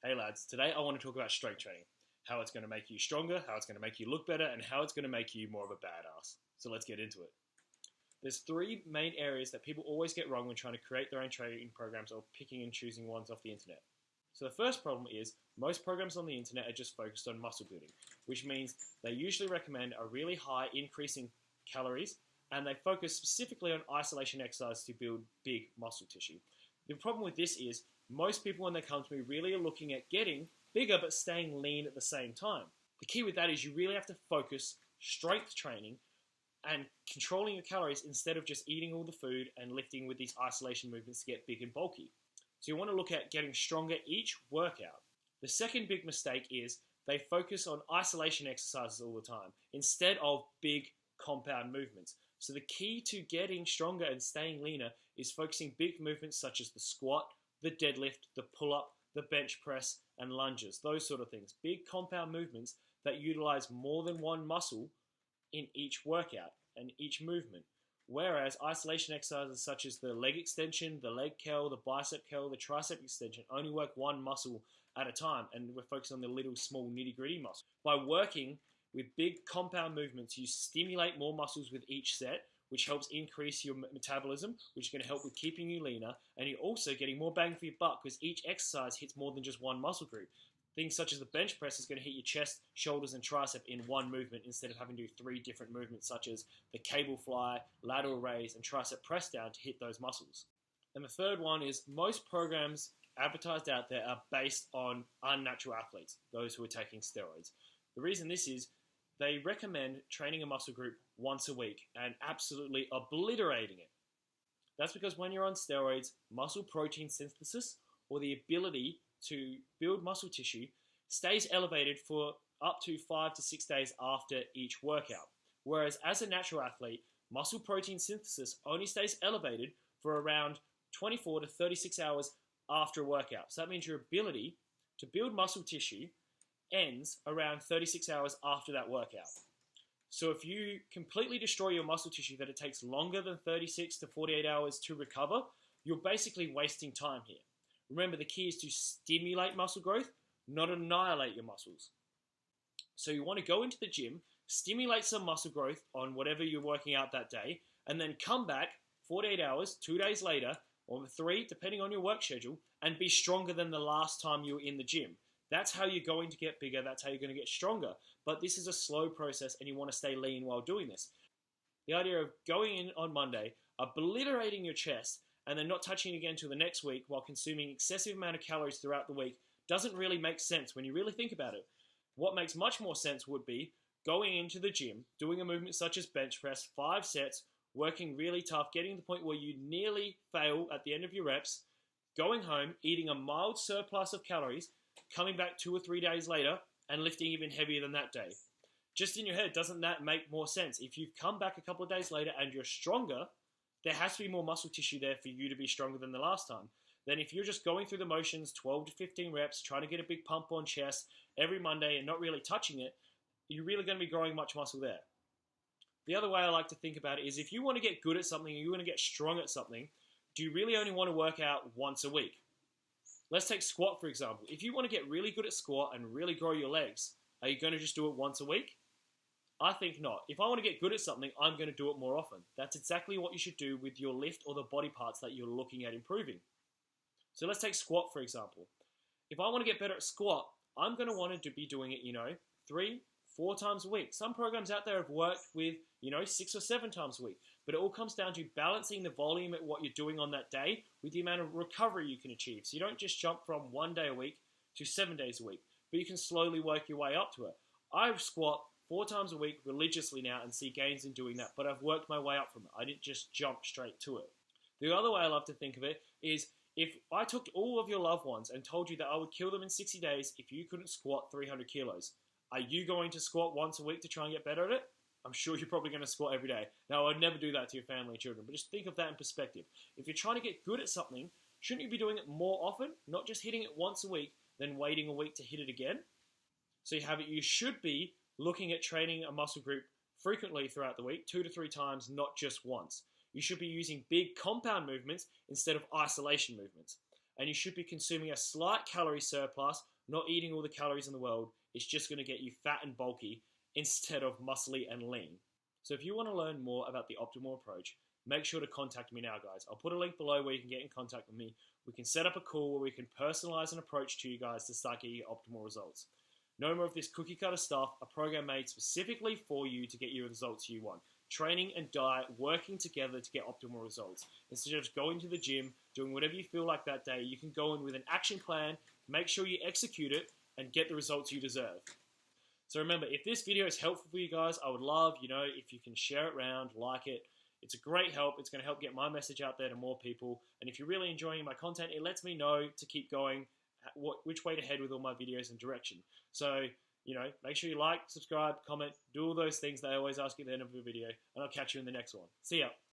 Hey lads, today I want to talk about strength training. How it's going to make you stronger, how it's going to make you look better, and how it's going to make you more of a badass. So let's get into it. There's three main areas that people always get wrong when trying to create their own training programs or picking and choosing ones off the internet. So the first problem is most programs on the internet are just focused on muscle building, which means they usually recommend a really high increase in calories and they focus specifically on isolation exercise to build big muscle tissue. The problem with this is most people when they come to me really are looking at getting bigger but staying lean at the same time. The key with that is you really have to focus strength training and controlling your calories instead of just eating all the food and lifting with these isolation movements to get big and bulky. So you want to look at getting stronger each workout. The second big mistake is they focus on isolation exercises all the time instead of big compound movements. So the key to getting stronger and staying leaner is focusing big movements such as the squat, the deadlift, the pull-up, the bench press, and lunges, those sort of things. Big compound movements that utilize more than one muscle in each workout and each movement. Whereas isolation exercises such as the leg extension, the leg curl, the bicep curl, the tricep extension only work one muscle at a time, and we're focused on the little small nitty-gritty muscle. By working with big compound movements, you stimulate more muscles with each set, which helps increase your metabolism, which is going to help with keeping you leaner, and you're also getting more bang for your buck because each exercise hits more than just one muscle group. Things such as the bench press is going to hit your chest, shoulders, and tricep in one movement instead of having to do three different movements such as the cable fly, lateral raise, and tricep press down to hit those muscles. And the third one is most programs advertised out there are based on unnatural athletes, those who are taking steroids. The reason this is they recommend training a muscle group once a week and absolutely obliterating it. That's because when you're on steroids, muscle protein synthesis, or the ability to build muscle tissue, stays elevated for up to 5 to 6 days after each workout. Whereas as a natural athlete, muscle protein synthesis only stays elevated for around 24 to 36 hours after a workout. So that means your ability to build muscle tissue ends around 36 hours after that workout. So if you completely destroy your muscle tissue that it takes longer than 36 to 48 hours to recover, you're basically wasting time here. Remember, the key is to stimulate muscle growth, not annihilate your muscles. So you want to go into the gym, stimulate some muscle growth on whatever you're working out that day, and then come back 48 hours, 2 days later, or 3, depending on your work schedule, and be stronger than the last time you were in the gym. That's how you're going to get bigger. That's how you're going to get stronger. But this is a slow process, and you want to stay lean while doing this. The idea of going in on Monday, obliterating your chest, and then not touching it again until the next week while consuming excessive amount of calories throughout the week doesn't really make sense when you really think about it. What makes much more sense would be going into the gym, doing a movement such as bench press, 5 sets, working really tough, getting to the point where you nearly fail at the end of your reps, going home, eating a mild surplus of calories, coming back 2 or 3 days later, and lifting even heavier than that day. Just in your head, doesn't that make more sense? If you've come back a couple of days later and you're stronger, there has to be more muscle tissue there for you to be stronger than the last time. Then if you're just going through the motions, 12 to 15 reps, trying to get a big pump on chest every Monday and not really touching it, you're really going to be growing much muscle there. The other way I like to think about it is if you want to get good at something, or you want to get strong at something, do you really only want to work out once a week? Let's take squat, for example. If you want to get really good at squat and really grow your legs, are you going to just do it once a week? I think not. If I want to get good at something, I'm going to do it more often. That's exactly what you should do with your lift or the body parts that you're looking at improving. So let's take squat, for example. If I want to get better at squat, I'm going to want to be doing it, 3, 4 times a week. Some programs out there have worked with, 6 or 7 times a week. But it all comes down to balancing the volume at what you're doing on that day with the amount of recovery you can achieve. So you don't just jump from 1 day a week to 7 days a week, but you can slowly work your way up to it. I squat 4 times a week religiously now and see gains in doing that, but I've worked my way up from it. I didn't just jump straight to it. The other way I love to think of it is if I took all of your loved ones and told you that I would kill them in 60 days if you couldn't squat 300 kilos, are you going to squat once a week to try and get better at it? I'm sure you're probably going to squat every day. Now, I'd never do that to your family and children, but just think of that in perspective. If you're trying to get good at something, shouldn't you be doing it more often, not just hitting it once a week, then waiting a week to hit it again? So you should be looking at training a muscle group frequently throughout the week, 2 to 3 times, not just once. You should be using big compound movements instead of isolation movements. and you should be consuming a slight calorie surplus, not eating all the calories in the world. It's just going to get you fat and bulky instead of muscly and lean. So if you want to learn more about the optimal approach, make sure to contact me now, guys. I'll put a link below where you can get in contact with me. We can set up a call where we can personalize an approach to you guys to start getting optimal results. No more of this cookie cutter stuff, a program made specifically for you to get you the results you want. Training and diet working together to get optimal results. Instead of just going to the gym, doing whatever you feel like that day, you can go in with an action plan, make sure you execute it, and get the results you deserve. So remember, if this video is helpful for you guys, I would love, if you can share it around, like it. It's a great help. It's going to help get my message out there to more people. And if you're really enjoying my content, it lets me know to keep going, which way to head with all my videos and direction. So, make sure you like, subscribe, comment, do all those things that I always ask you at the end of the video, and I'll catch you in the next one. See ya.